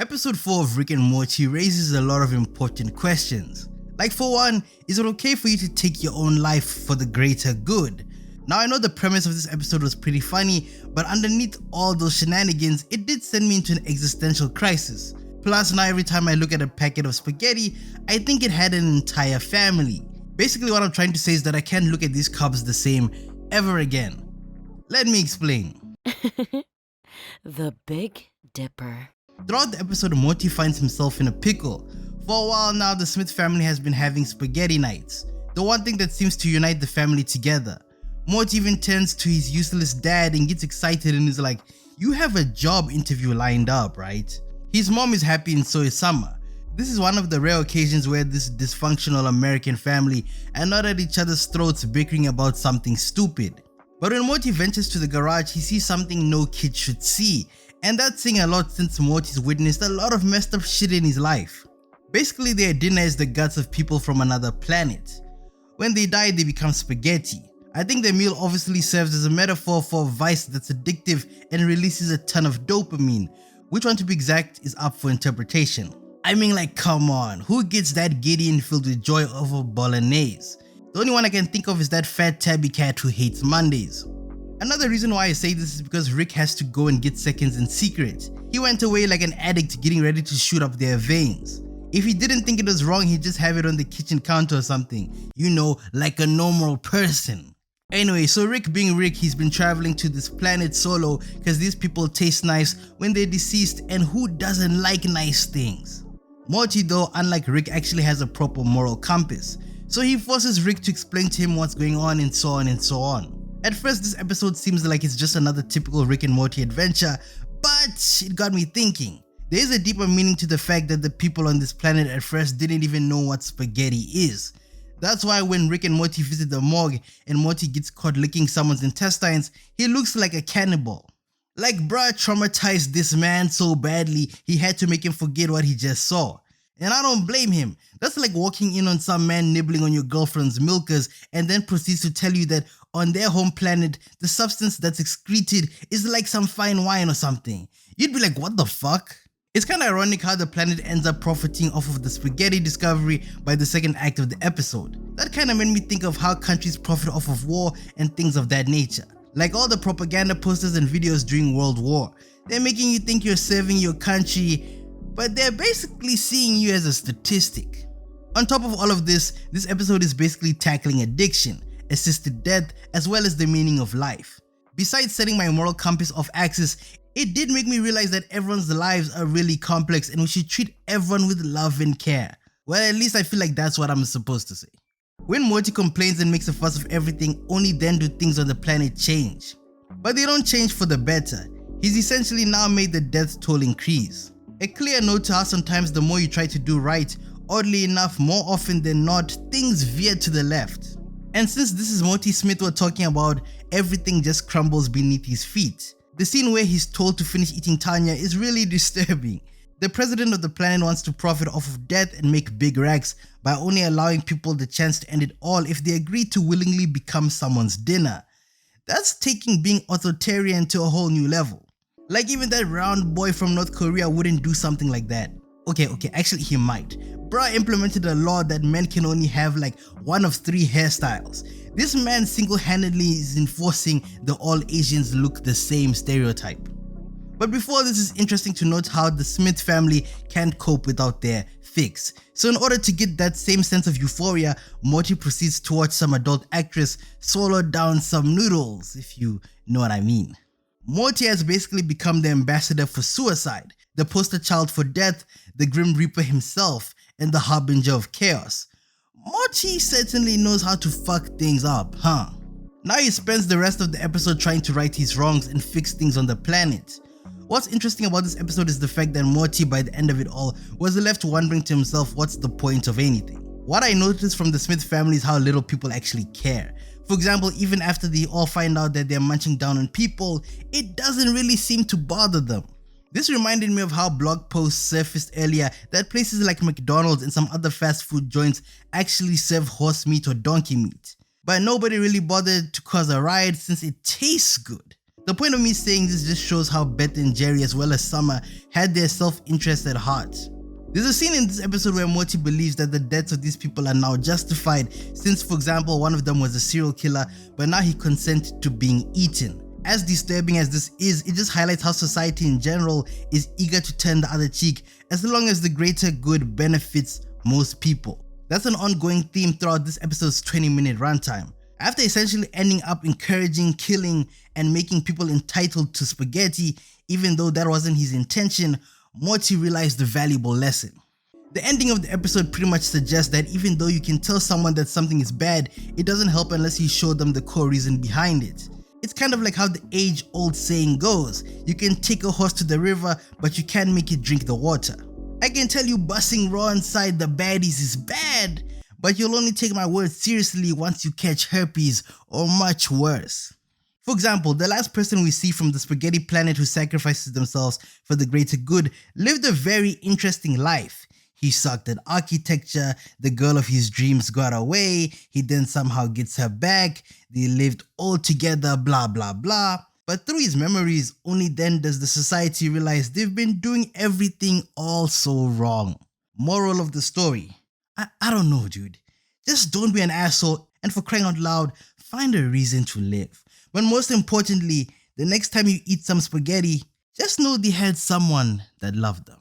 Episode 4 of Rick and Morty raises a lot of important questions. Like, for one, is it okay for you to take your own life for the greater good? Now, I know the premise of this episode was pretty funny, but underneath all those shenanigans, it did send me into an existential crisis. Plus, now every time I look at a packet of spaghetti, I think it had an entire family. Basically, what I'm trying to say is that I can't look at these carbs the same ever again. Let me explain. The Big Dipper. Throughout the episode, Morty finds himself in a pickle. For a while now, the Smith family has been having spaghetti nights, the one thing that seems to unite the family together. Morty even turns to his useless dad and gets excited and is like, "You have a job interview lined up, right?" His mom is happy and so is Summer. This is one of the rare occasions where this dysfunctional American family are not at each other's throats bickering about something stupid. But when Morty ventures to the garage, he sees something no kid should see, and that's saying a lot since Morty's witnessed a lot of messed up shit in his life. Basically, their dinner is the guts of people from another planet. When they die, they become spaghetti. I think the meal obviously serves as a metaphor for a vice that's addictive and releases a ton of dopamine. Which one to be exact is up for interpretation. I mean, like, come on, who gets that giddy and filled with joy over bolognese? The only one I can think of is that fat tabby cat who hates Mondays. Another reason why I say this is because Rick has to go and get seconds in secret. He went away like an addict getting ready to shoot up their veins. If he didn't think it was wrong, he'd just have it on the kitchen counter or something. You know, like a normal person. Anyway, so Rick being Rick, he's been traveling to this planet solo because these people taste nice when they're deceased, and who doesn't like nice things? Morty though, unlike Rick, actually has a proper moral compass. So he forces Rick to explain to him what's going on and so on and so on. At first, this episode seems like it's just another typical Rick and Morty adventure, but it got me thinking. There is a deeper meaning to the fact that the people on this planet at first didn't even know what spaghetti is. That's why when Rick and Morty visit the morgue and Morty gets caught licking someone's intestines, he looks like a cannibal. Like, bruh traumatized this man so badly, he had to make him forget what he just saw. And I don't blame him. That's like walking in on some man nibbling on your girlfriend's milkers and then proceeds to tell you that on their home planet, the substance that's excreted is like some fine wine or something. You'd be like, what the fuck? It's kinda ironic how the planet ends up profiting off of the spaghetti discovery by the second act of the episode. That kinda made me think of how countries profit off of war and things of that nature. Like all the propaganda posters and videos during World War. They're making you think you're serving your country, but they're basically seeing you as a statistic. On top of all of this, this episode is basically tackling addiction, assisted death, as well as the meaning of life. Besides setting my moral compass off axis, it did make me realize that everyone's lives are really complex and we should treat everyone with love and care. Well, at least I feel like that's what I'm supposed to say. When Morty complains and makes a fuss of everything, only then do things on the planet change. But they don't change for the better. He's essentially now made the death toll increase. A clear note to how sometimes the more you try to do right, oddly enough, more often than not, things veer to the left. And since this is Morty Smith we're talking about, everything just crumbles beneath his feet. The scene where he's told to finish eating Tanya is really disturbing. The president of the planet wants to profit off of death and make big racks by only allowing people the chance to end it all if they agree to willingly become someone's dinner. That's taking being authoritarian to a whole new level. Like, even that round boy from North Korea wouldn't do something like that. Okay, actually he might. Bruh implemented a law that men can only have like one of 3 hairstyles. This man single-handedly is enforcing the all Asians look the same stereotype. But before this, is interesting to note how the Smith family can't cope without their fix. So in order to get that same sense of euphoria, Morty proceeds to watch some adult actress swallow down some noodles, if you know what I mean. Morty has basically become the ambassador for suicide, the poster child for death, the Grim Reaper himself, and the harbinger of chaos. Morty certainly knows how to fuck things up, huh? Now he spends the rest of the episode trying to right his wrongs and fix things on the planet. What's interesting about this episode is the fact that Morty, by the end of it all, was left wondering to himself what's the point of anything. What I noticed from the Smith family is how little people actually care. For example, even after they all find out that they're munching down on people, it doesn't really seem to bother them. This reminded me of how blog posts surfaced earlier that places like McDonald's and some other fast food joints actually serve horse meat or donkey meat. But nobody really bothered to cause a riot since it tastes good. The point of me saying this just shows how Beth and Jerry as well as Summer had their self-interest at heart. There's a scene in this episode where Morty believes that the deaths of these people are now justified since, for example, one of them was a serial killer, but now he consented to being eaten. As disturbing as this is, it just highlights how society in general is eager to turn the other cheek as long as the greater good benefits most people. That's an ongoing theme throughout this episode's 20-minute runtime. After essentially ending up encouraging, killing, and making people entitled to spaghetti, even though that wasn't his intention, Morty realized the valuable lesson. The ending of the episode pretty much suggests that even though you can tell someone that something is bad, it doesn't help unless you show them the core reason behind it. It's kind of like how the age-old saying goes, you can take a horse to the river, but you can't make it drink the water. I can tell you busting raw inside the baddies is bad, but you'll only take my word seriously once you catch herpes or much worse. For example, the last person we see from the spaghetti planet who sacrifices themselves for the greater good lived a very interesting life. He sucked at architecture, the girl of his dreams got away, he then somehow gets her back, they lived all together, blah blah blah. But through his memories, only then does the society realize they've been doing everything all so wrong. Moral of the story, I don't know, dude. Just don't be an asshole, and for crying out loud, find a reason to live. But most importantly, the next time you eat some spaghetti, just know they had someone that loved them.